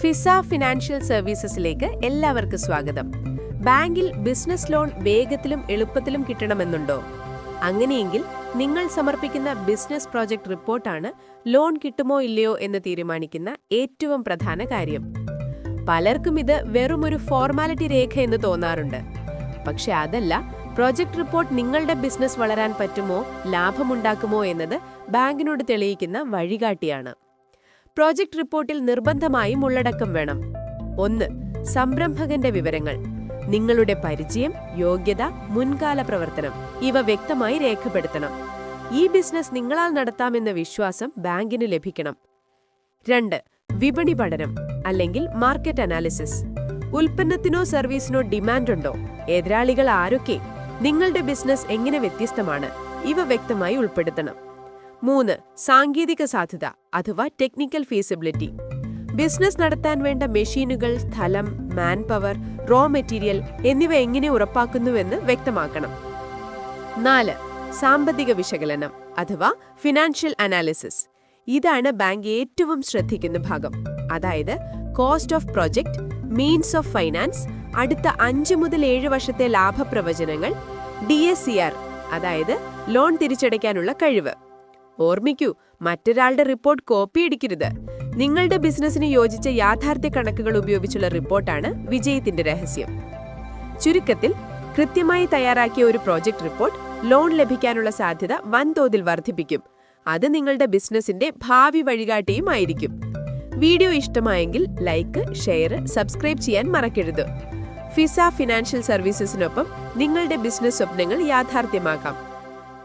Fiza financial സർവീസസിലേക്ക് എല്ലാവർക്കും സ്വാഗതം. ബാങ്കിൽ ബിസിനസ് ലോൺ വേഗത്തിലും എളുപ്പത്തിലും കിട്ടണമെന്നുണ്ടോ? അങ്ങനെയെങ്കിൽ നിങ്ങൾ സമർപ്പിക്കുന്ന ബിസിനസ് പ്രോജക്റ്റ് റിപ്പോർട്ടാണ് ലോൺ കിട്ടുമോ ഇല്ലയോ എന്ന് തീരുമാനിക്കുന്ന ഏറ്റവും പ്രധാന കാര്യം. പലർക്കും ഇത് വെറുമൊരു ഫോർമാലിറ്റി രേഖ എന്ന് തോന്നാറുണ്ട്. പക്ഷെ അതല്ല, പ്രോജക്റ്റ് റിപ്പോർട്ട് നിങ്ങളുടെ ബിസിനസ് വളരാൻ പറ്റുമോ, ലാഭമുണ്ടാക്കുമോ എന്നത് ബാങ്കിനോട് തെളിയിക്കുന്ന വഴികാട്ടിയാണ്. പ്രോജക്റ്റ് റിപ്പോർട്ടിൽ നിർബന്ധമായും ഉള്ളടക്കം വേണം. 1. സംരംഭകന്റെ വിവരങ്ങൾ. നിങ്ങളുടെ പരിചയം, യോഗ്യത, മുൻകാല പ്രവർത്തനം ഇവ വ്യക്തമായി രേഖപ്പെടുത്തണം. ഈ ബിസിനസ് നിങ്ങളാൽ നടത്താമെന്ന വിശ്വാസം ബാങ്കിന് ലഭിക്കണം. 2. വിപണി പഠനം അല്ലെങ്കിൽ മാർക്കറ്റ് അനാലിസിസ്. ഉൽപ്പന്നത്തിനോ സർവീസിനോ ഡിമാൻഡ് ഉണ്ടോ? എതിരാളികൾ ആരൊക്കെ? നിങ്ങളുടെ ബിസിനസ് എങ്ങനെ വ്യത്യസ്തമാണ്? ഇവ വ്യക്തമായി ഉൾപ്പെടുത്തണം. 3. സാങ്കേതിക സാധ്യത അഥവാ ടെക്നിക്കൽ ഫീസിബിലിറ്റി. ബിസിനസ് നടത്താൻ വേണ്ട മെഷീനുകൾ, സ്ഥലം, മാൻ പവർ, റോ മെറ്റീരിയൽ എന്നിവ എങ്ങനെ ഉറപ്പാക്കുന്നുവെന്ന് വ്യക്തമാക്കണം. 4. സാമ്പത്തിക വിശകലനം അഥവാ ഫിനാൻഷ്യൽ അനാലിസിസ്. ഇതാണ് ബാങ്ക് ഏറ്റവും ശ്രദ്ധിക്കുന്ന ഭാഗം. അതായത് cost of project, means of finance, അടുത്ത 5 മുതൽ 7 വർഷത്തെ ലാഭപ്രവചനങ്ങൾ, DSCR അതായത് ലോൺ തിരിച്ചടയ്ക്കാനുള്ള കഴിവ്. ഓർമ്മിക്കൂ, മറ്റൊരാളുടെ റിപ്പോർട്ട് കോപ്പിയടിക്കരുത്. നിങ്ങളുടെ ബിസിനസിന് യോജിച്ച യാഥാർത്ഥ്യ കണക്കുകൾ ഉപയോഗിച്ചുള്ള റിപ്പോർട്ടാണ് വിജയത്തിന്റെ രഹസ്യം. ചുരുക്കത്തിൽ, കൃത്യമായി തയ്യാറാക്കിയ ഒരു പ്രോജക്റ്റ് റിപ്പോർട്ട് ലോൺ ലഭിക്കാനുള്ള സാധ്യത വൻതോതിൽ വർദ്ധിപ്പിക്കും. അത് നിങ്ങളുടെ ബിസിനസിന്റെ ഭാവി വഴികാട്ടിയുമായിരിക്കും. വീഡിയോ ഇഷ്ടമായെങ്കിൽ ലൈക്ക്, ഷെയർ, സബ്സ്ക്രൈബ് ചെയ്യാൻ മറക്കരുത്. ഫിസ ഫിനാൻഷ്യൽ സർവീസസിനൊപ്പം നിങ്ങളുടെ ബിസിനസ് സ്വപ്നങ്ങൾ യാഥാർത്ഥ്യമാക്കാം.